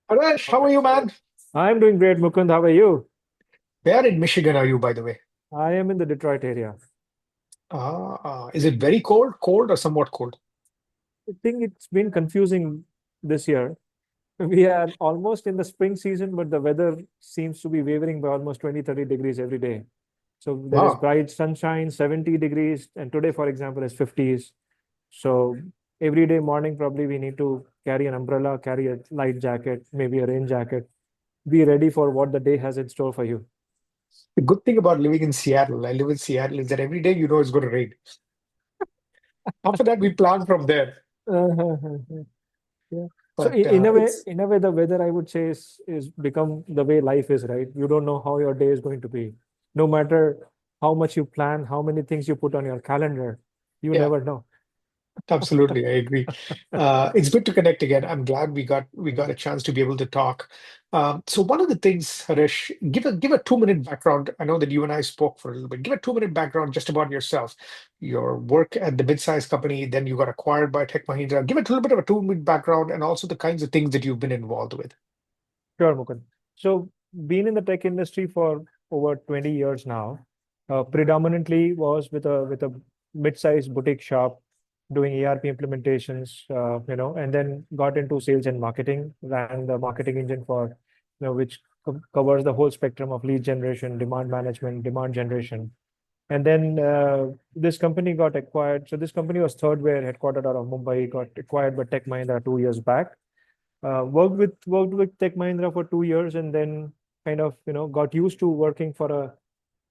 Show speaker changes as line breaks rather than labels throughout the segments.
Haresh, how are you, man?
I'm doing great, Mukund. How are you?
Where in Michigan are you, by the way?
I am in the Detroit area.
Is it very cold, cold or somewhat cold?
I think it's been confusing this year. We are almost in the spring season, but the weather seems to be wavering by almost 20, 30 degrees every day. So there is
Wow,
bright sunshine, 70 degrees, and today, for example, is 50s. So every day morning, probably we need to carry an umbrella, carry a light jacket, maybe a rain jacket, be ready for what the day has in store for you.
the good thing about living in Seattle, I live in Seattle, is that every day you know it's going to rain. After that, we plan from there.
Yeah. So
But it's
in a way, the weather I would say is become the way life is, right? You don't know how your day is going to be. No matter how much you plan, how many things you put on your calendar, you
yeah,
never know.
absolutely, I agree. It's good to connect again. I'm glad we got a chance to be able to talk. So one of the things, Harish, give a 2 minute background. I know that you and I spoke for a little bit. Give a 2 minute background just about yourself, your work at the mid-sized company, then you got acquired by Tech Mahindra. Give a little bit of a 2 minute background and also the kinds of things that you've been involved with.
Sure, Mukund. So been in the tech industry for over 20 years now. Predominantly was with a mid-sized boutique shop doing ERP implementations, and then got into sales and marketing, ran the marketing engine for, which covers the whole spectrum of lead generation, demand management, demand generation. And then this company got acquired. So this company was thirdware, headquartered out of Mumbai, got acquired by Tech Mahindra 2 years back. Worked with Tech Mahindra for 2 years, and then kind of got used to working for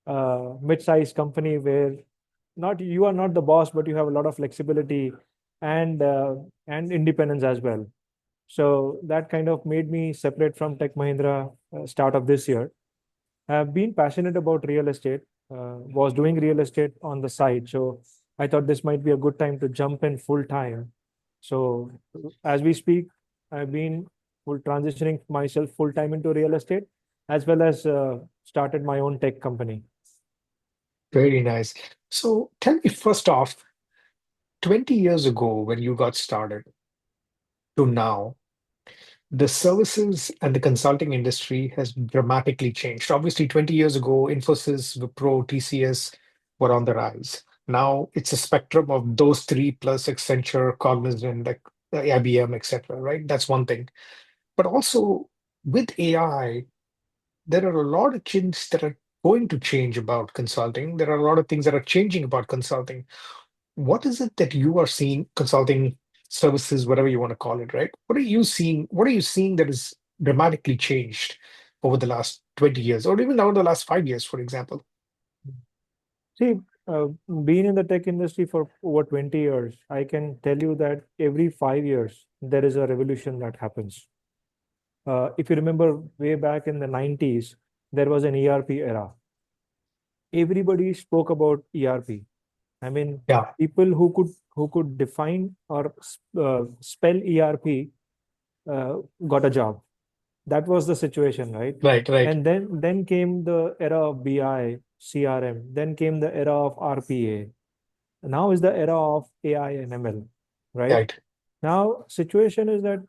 a mid-sized company where not you are not the boss, but you have a lot of flexibility and independence as well. So that kind of made me separate from Tech Mahindra start of this year. I've been passionate about real estate, was doing real estate on the side. So I thought this might be a good time to jump in full time. So as we speak, I've been full transitioning myself full time into real estate, as well as started my own tech company.
Very nice. So tell me first off, 20 years ago when you got started to now, the services and the consulting industry has dramatically changed. Obviously, 20 years ago, Infosys, Wipro, TCS were on the rise. Now it's a spectrum of those three plus Accenture, Cognizant, like IBM, etc. Right? That's one thing. But also with AI, there are a lot of things that are going to change about consulting. There are a lot of things that are changing about consulting. What is it that you are seeing consulting services, whatever you want to call it, right? What are you seeing? What are you seeing that is dramatically changed over the last 20 years, or even over the last 5 years, for example?
See, uh, being in the tech industry for over 20 years, I can tell you that every 5 years, there is a revolution that happens. If you remember way back in the 90s, there was an ERP era. Everybody spoke about ERP. I mean,
Yeah,
people who could define or spell ERP got a job. That was the situation, right?
right, right,
And then came the era of BI, CRM. Then came the era of RPA. Now is the era of AI and ML, right?
right.
Now, situation is that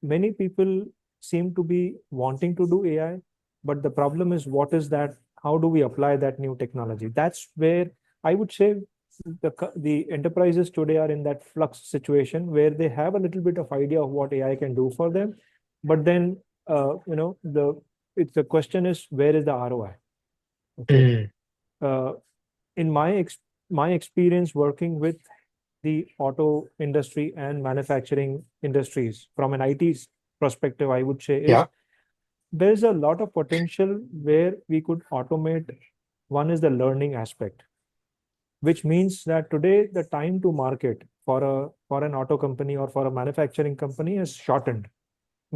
many people seem to be wanting to do AI, but the problem is what is that? How do we apply that new technology? That's where I would say the enterprises today are in that flux situation where they have a little bit of idea of what AI can do for them, but then the question is where is the ROI? Okay.
Mm,
Uh, in my experience working with the auto industry and manufacturing industries from an IT perspective, I would say is
yeah.
there's a lot of potential where we could automate. One is the learning aspect, which means that today the time to market for an auto company or for a manufacturing company is shortened.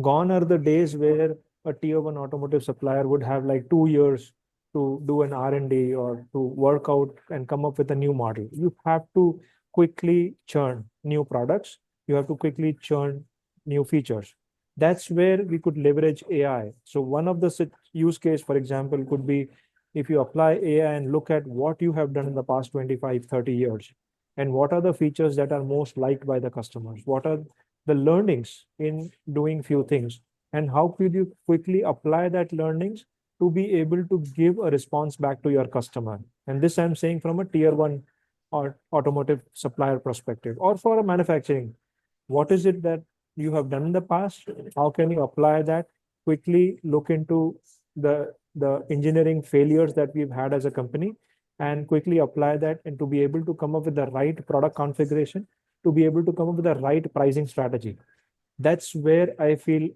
Gone are the days where a tier one automotive supplier would have like 2 years to do an R&D or to work out and come up with a new model. You have to quickly churn new products. You have to quickly churn new features. That's where we could leverage AI. So one of the use case, for example, could be if you apply AI and look at what you have done in the past 25, 30 years, and what are the features that are most liked by the customers? What are the learnings in doing few things? and how could you quickly apply that learnings to be able to give a response back to your customer. And this I'm saying from a tier one or automotive supplier perspective, or for a manufacturing. What is it that you have done in the past? How can you apply that quickly? Look into the engineering failures that we've had as a company, and quickly apply that, and to be able to come up with the right product configuration, to be able to come up with the right pricing strategy. That's where I feel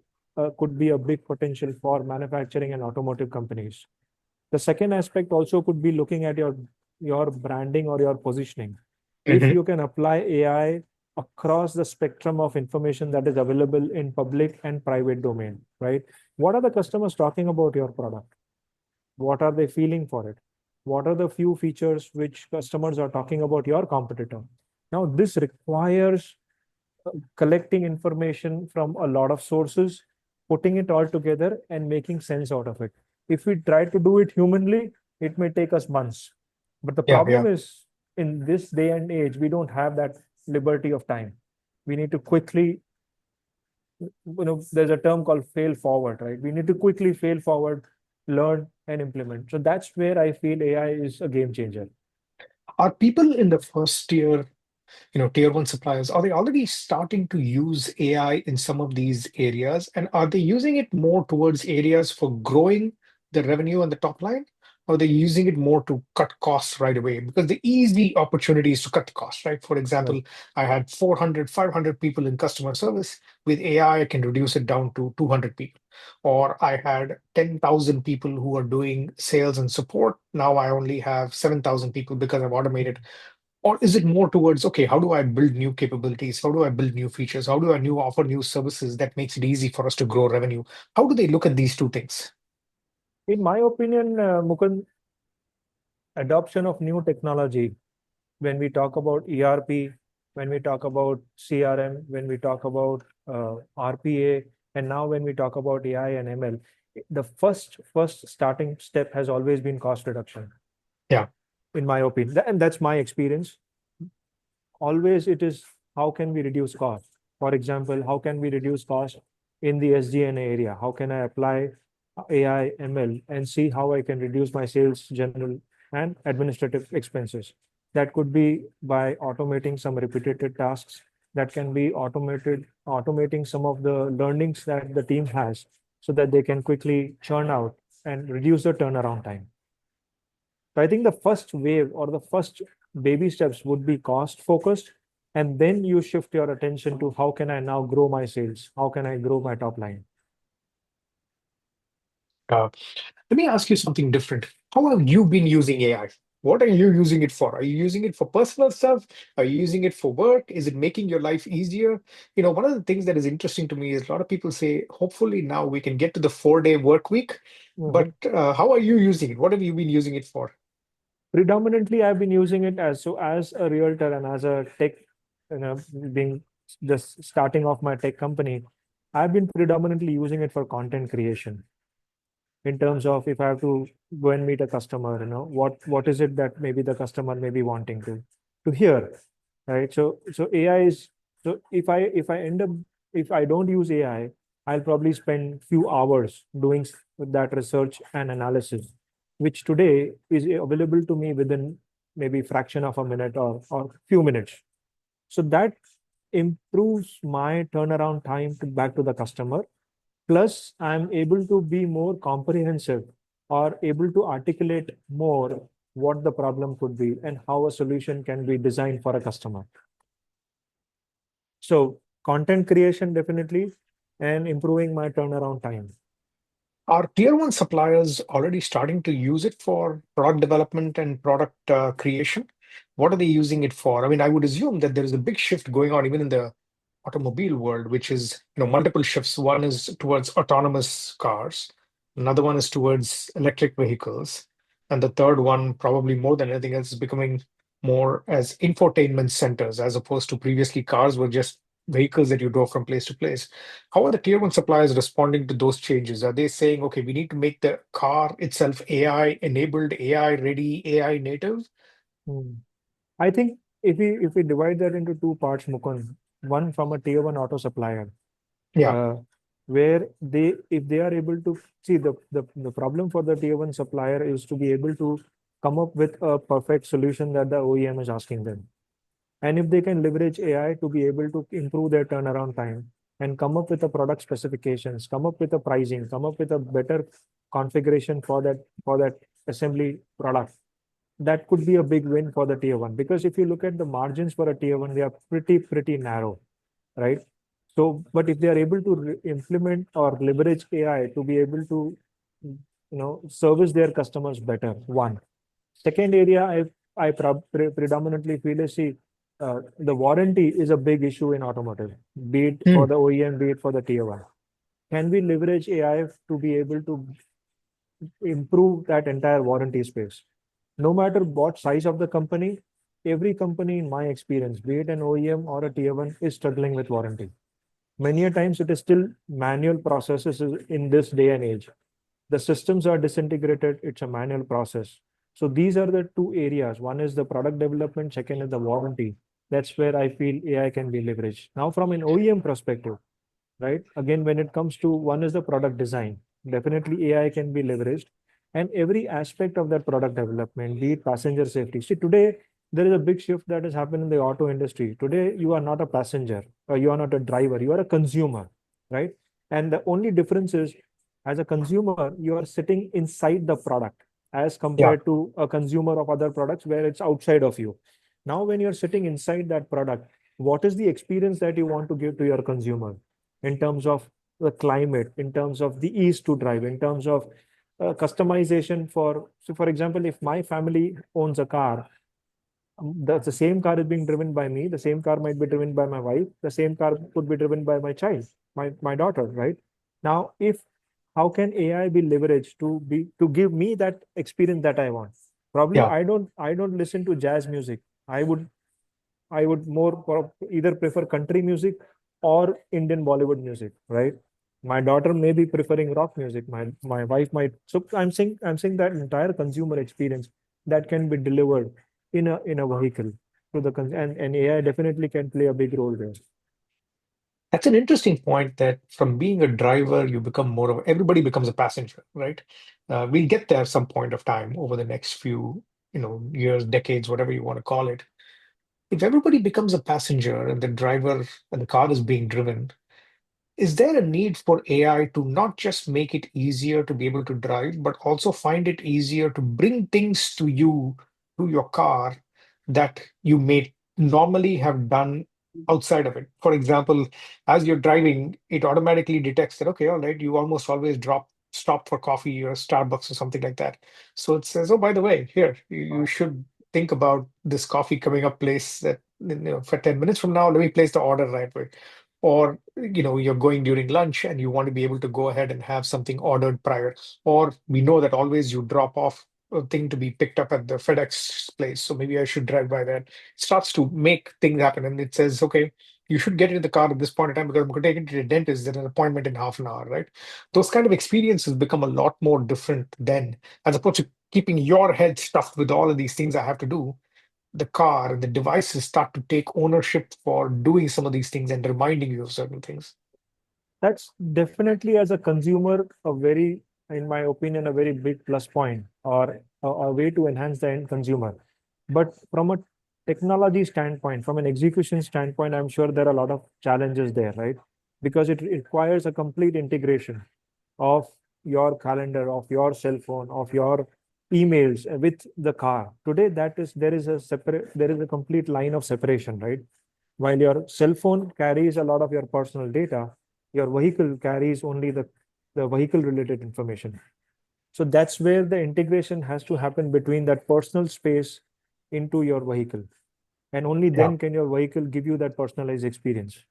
could be a big potential for manufacturing and automotive companies. The second aspect also could be looking at your branding or your positioning. If
Hmm.
you can apply AI across the spectrum of information that is available in public and private domain, right? What are the customers talking about your product? What are they feeling for it? What are the few features which customers are talking about your competitor? Now, this requires collecting information from a lot of sources, putting it all together, and making sense out of it. If we try to do it humanly, it may take us months. But the
Yeah, yeah.
problem is, in this day and age, we don't have that liberty of time. We need to quickly, there's a term called fail forward, right? We need to quickly fail forward, learn, and implement. So that's where I feel AI is a game changer.
Are people in the first tier, tier one suppliers, are they already starting to use AI in some of these areas? And are they using it more towards areas for growing the revenue and the top line? Or are they using it more to cut costs right away? Because the easy opportunity is to cut the cost, right? For
Right.
example, I had 400, 500 people in customer service. With AI, I can reduce it down to 200 people. Or I had 10,000 people who are doing sales and support. Now I only have 7,000 people because I've automated. Or is it more towards, okay, how do I build new capabilities? How do I build new features? How do I offer new services that makes it easy for us to grow revenue? How do they look at these two things?
In my opinion, Mukund, adoption of new technology, when we talk about ERP, when we talk about CRM, when we talk about RPA, and now when we talk about AI and ML, the first starting step has always been cost reduction,
Yeah.
in my opinion, and that's my experience. Always it is, how can we reduce cost? For example, how can we reduce cost in the SG&A area? How can I apply AI, ML, and see how I can reduce my sales, general, and administrative expenses? That could be by automating some repetitive tasks. That can be automating some of the learnings that the team has, so that they can quickly churn out and reduce the turnaround time. So I think the first wave or the first baby steps would be cost focused. And then you shift your attention to, how can I now grow my sales? How can I grow my top line?
Uh, Let me ask you something different. How have you been using AI? What are you using it for? Are you using it for personal stuff? Are you using it for work? Is it making your life easier? One of the things that is interesting to me is a lot of people say, hopefully now we can get to the 4-day work week. But
Mhm.
how are you using it? What have you been using it for?
Predominantly, I've been using it as a realtor and as a tech, you know, being just starting off my tech company. I've been predominantly using it for content creation, in terms of, if I have to go and meet a customer, what is it that maybe the customer may be wanting to hear, right? So AI is, so if I end up, if I don't use AI, I'll probably spend few hours doing that research and analysis, which today is available to me within maybe fraction of a minute or few minutes. So that improves my turnaround time back to the customer. Plus, I'm able to be more comprehensive, or able to articulate more what the problem could be and how a solution can be designed for a customer. So, content creation definitely, and improving my turnaround time.
Are tier one suppliers already starting to use it for product development and product creation? What are they using it for? I mean, I would assume that there is a big shift going on even in the automobile world, which is multiple shifts. One is towards autonomous cars, another one is towards electric vehicles, and the third one, probably more than anything else, is becoming more as infotainment centers, as opposed to previously cars were just vehicles that you drove from place to place. How are the tier one suppliers responding to those changes? Are they saying, okay, we need to make the car itself AI enabled, AI ready, AI native?
Hmm. I think if we divide that into two parts, Mukund, one from a tier one auto supplier.
Yeah.
Uh, where if they are able to see the problem for the tier one supplier is to be able to come up with a perfect solution that the OEM is asking them. And if they can leverage AI to be able to improve their turnaround time and come up with the product specifications, come up with a pricing, come up with a better configuration for that assembly product, that could be a big win for the tier one. Because if you look at the margins for a tier one, they are pretty narrow, right? So, but if they are able to implement or leverage AI to be able to, service their customers better, one. Second area predominantly feel is, see, the warranty is a big issue in automotive, be it for
Hmm.
the OEM, be it for the tier one. Can we leverage AI to be able to improve that entire warranty space? No matter what size of the company, every company, in my experience, be it an OEM or a tier one, is struggling with warranty. Many a times it is still manual processes in this day and age. The systems are disintegrated, it's a manual process. So these are the two areas. One is the product development, second is the warranty. That's where I feel AI can be leveraged. Now, from an OEM perspective, right? Again, when it comes to one is the product design, definitely AI can be leveraged. And every aspect of that product development, be it passenger safety. See, today there is a big shift that has happened in the auto industry. Today, you are not a passenger, or you are not a driver, you are a consumer, right? And the only difference is, as a consumer, you are sitting inside the product as
Yeah.
compared to a consumer of other products where it's outside of you. Now, when you're sitting inside that product, what is the experience that you want to give to your consumer in terms of the climate, in terms of the ease to drive, in terms of customization for, so for example, if my family owns a car, the same car is being driven by me, the same car might be driven by my wife, the same car could be driven by my child, my daughter, right? Now, if how can AI be leveraged to give me that experience that I want? Probably
Yeah.
I don't listen to jazz music. I would more either prefer country music or Indian Bollywood music, right? My daughter may be preferring rock music. My wife might. So I'm saying that entire consumer experience that can be delivered in a vehicle to and AI definitely can play a big role there.
That's an interesting point that from being a driver, you become more of everybody becomes a passenger, right? We'll get there some point of time over the next few, years, decades, whatever you want to call it. If everybody becomes a passenger and the driver and the car is being driven, is there a need for AI to not just make it easier to be able to drive, but also find it easier to bring things to you, to your car, that you may normally have done outside of it? For example, as you're driving, it automatically detects that, okay, all right, you almost always stop for coffee or Starbucks or something like that. So it says, oh, by the way, here, you should think about this coffee coming up place that, for 10 minutes from now, let me place the order right away. Or you're going during lunch and you want to be able to go ahead and have something ordered prior. Or we know that always you drop off a thing to be picked up at the FedEx place, so maybe I should drive by that. It starts to make things happen, and it says, okay, you should get into the car at this point in time because I'm going to take it to the dentist at an appointment in half an hour, right? Those kind of experiences become a lot more different then, as opposed to keeping your head stuffed with all of these things I have to do. The car and the devices start to take ownership for doing some of these things and reminding you of certain things.
That's definitely, as a consumer, in my opinion, a very big plus point, or a way to enhance the end consumer. But from a technology standpoint, from an execution standpoint, I'm sure there are a lot of challenges there, right? Because it requires a complete integration of your calendar, of your cell phone, of your emails with the car. Today, there is a complete line of separation, right? While your cell phone carries a lot of your personal data, your vehicle carries only the vehicle related information. So that's where the integration has to happen between that personal space into your vehicle. And only
Yeah.
then can your vehicle give you that personalized experience.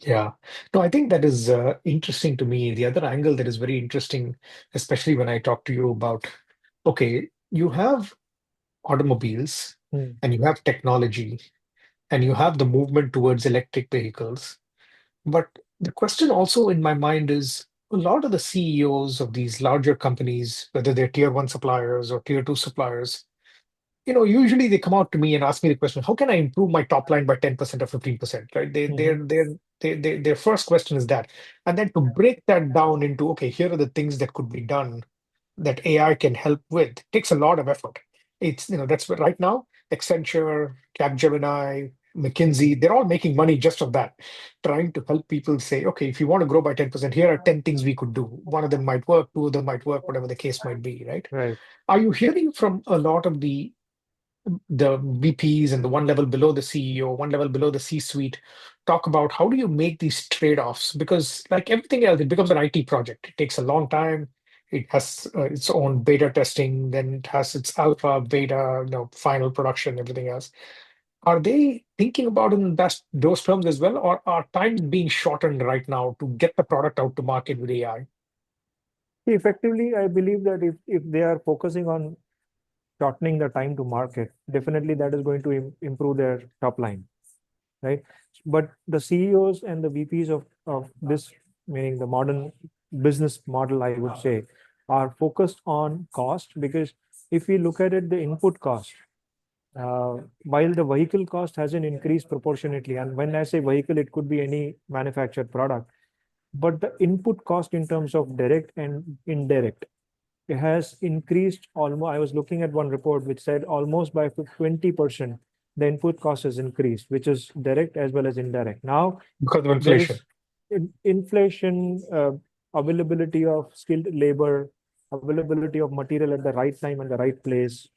Yeah. No, I think that is interesting to me. The other angle that is very interesting, especially when I talk to you about, okay, you have automobiles
Hmm.
and you have technology and you have the movement towards electric vehicles. But the question also in my mind is a lot of the CEOs of these larger companies, whether they're tier one suppliers or tier two suppliers, usually they come out to me and ask me the question, how can I improve my top line by 10% or 15%, right?
Mhm.
Their first question is that. And then to break that down into, okay, here are the things that could be done that AI can help with takes a lot of effort. That's what right now, Accenture, Capgemini, McKinsey, they're all making money just of that, trying to help people say, okay, if you want to grow by 10%, here are 10 things we could do. One of them might work, two of them might work, whatever the case might be, right?
Right.
Are you hearing from a lot of the VPs and the one level below the CEO, one level below the C-suite, talk about how do you make these trade-offs? Because like everything else, it becomes an IT project. It takes a long time. It has its own beta testing, then it has its alpha, beta, final production, everything else. Are they thinking about it in those terms as well, or are times being shortened right now to get the product out to market with AI?
Effectively, I believe that if they are focusing on shortening the time to market, definitely that is going to improve their top line, right? But the CEOs and the VPs of this, meaning the modern business model, I would say, are focused on cost, because if we look at it, the input cost, while the vehicle cost hasn't increased proportionately, and when I say vehicle, it could be any manufactured product, but the input cost in terms of direct and indirect, it has increased almost. I was looking at one report which said almost by 20% the input cost has increased, which is direct as well as indirect. Now
Because of
there
inflation.
is inflation, availability of skilled labor, availability of material at the right time and the right place.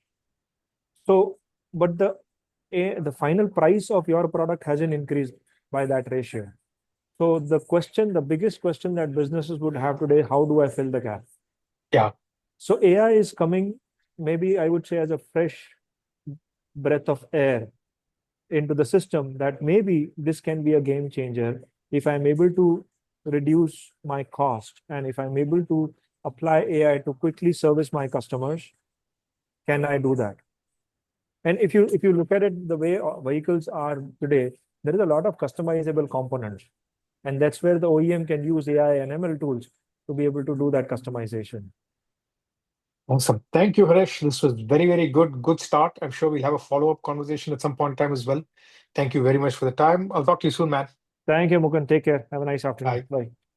So, but the final price of your product hasn't increased by that ratio. So the biggest question that businesses would have today, how do I fill the gap?
Yeah.
So AI is coming, maybe I would say, as a fresh breath of air into the system, that maybe this can be a game changer if I'm able to reduce my cost, and if I'm able to apply AI to quickly service my customers. Can I do that? And if you look at it, the way vehicles are today, there is a lot of customizable components, and that's where the OEM can use AI and ML tools to be able to do that customization.
Awesome. Thank you, Harish. This was very, very good. Good start. I'm sure we'll have a follow-up conversation at some point in time as well. Thank you very much for the time. I'll talk to you soon, man.
Thank you, Mukund. Take care. Have a nice afternoon.
Bye.
Bye.